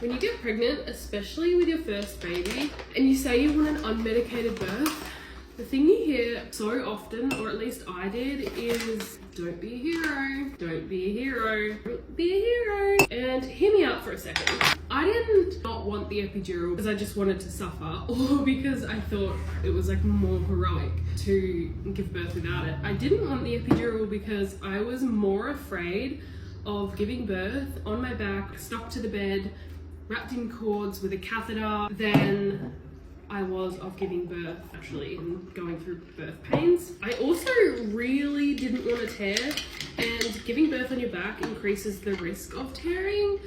When you get pregnant, especially with your first baby, and you say you want an unmedicated birth, the thing you hear so often, or at least I did, is don't be a hero, don't be a hero, don't be a hero. And hear me out for a second. I didn't not want the epidural because I just wanted to suffer, or because I thought it was like more heroic to give birth without it. I didn't want the epidural because I was more afraid of giving birth on my back, stuck to the bed, wrapped in cords with a catheter, than I was of giving birth actually and going through birth pains. I also really didn't want to tear, and giving birth on your back increases the risk of tearing.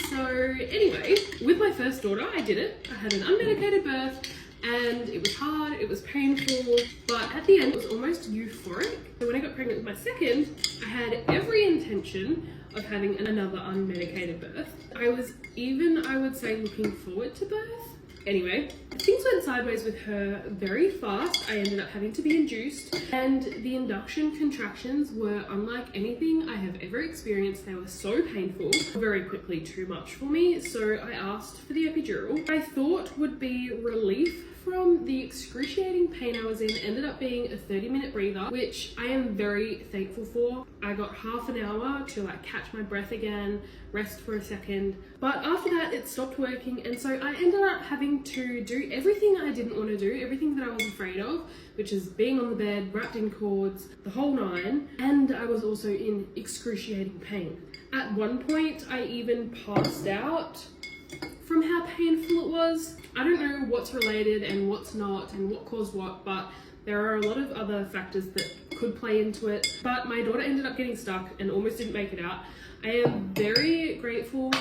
So anyway, with my first daughter, I did it. I had an unmedicated birth and it was hard, it was painful, but at the end it was almost euphoric. So when I got pregnant with my second, I had every intention of having another unmedicated birth. I was even, I would say, looking forward to birth. Anyway, things went sideways with her very fast. I ended up having to be induced, and the induction contractions were unlike anything I have ever experienced. They were so painful, very quickly too much for me, so I asked for the epidural. I thought would be relief from the excruciating pain I was in. Ended up being a 30-minute breather, which I am very thankful for. I got half an hour to like catch my breath again, rest for a second, but after that it stopped working, and so I ended up having to do everything I didn't want to do, everything that I was afraid of, which is being on the bed, wrapped in cords, the whole nine, and I was also in excruciating pain. At one point I even passed out from how painful it was. I don't know what's related and what's not and what caused what, but there are a lot of other factors that could play into it. But my daughter ended up getting stuck and almost didn't make it out. I am very grateful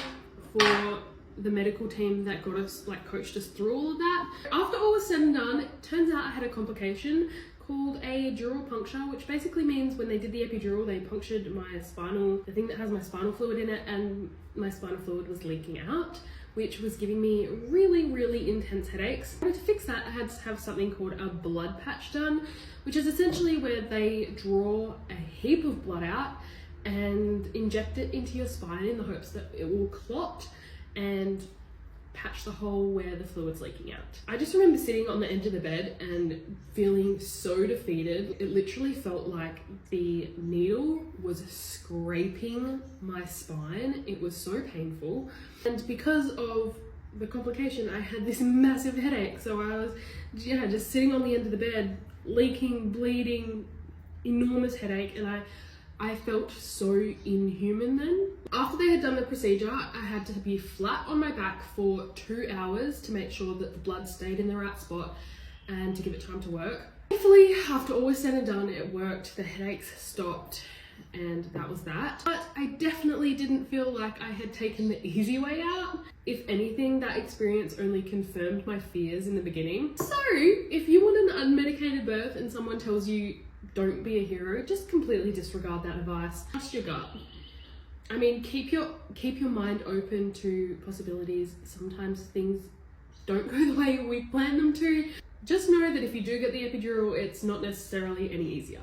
for the medical team that got us, like coached us through all of that. After all was said and done, it turns out I had a complication called a dural puncture, which basically means when they did the epidural, they punctured my spinal, the thing that has my spinal fluid in it, and my spinal fluid was leaking out, which was giving me really, really intense headaches. In order to fix that, I had to have something called a blood patch done, which is essentially where they draw a heap of blood out and inject it into your spine in the hopes that it will clot and patch the hole where the fluid's leaking out. I just remember sitting on the edge of the bed and feeling so defeated. It literally felt like the needle was scraping my spine. It was so painful. And because of the complication, I had this massive headache. So I was, just sitting on the end of the bed, leaking, bleeding, enormous headache, and I felt so inhuman then. After they had done the procedure, I had to be flat on my back for 2 hours to make sure that the blood stayed in the right spot and to give it time to work. Thankfully, after all was said and done, it worked, the headaches stopped, and that was that. But I definitely didn't feel like I had taken the easy way out. If anything, that experience only confirmed my fears in the beginning. So, if you want an unmedicated birth and someone tells you don't be a hero, just completely disregard that advice. Trust your gut. I mean, keep your mind open to possibilities. Sometimes things don't go the way we plan them to. Just know that if you do get the epidural, it's not necessarily any easier.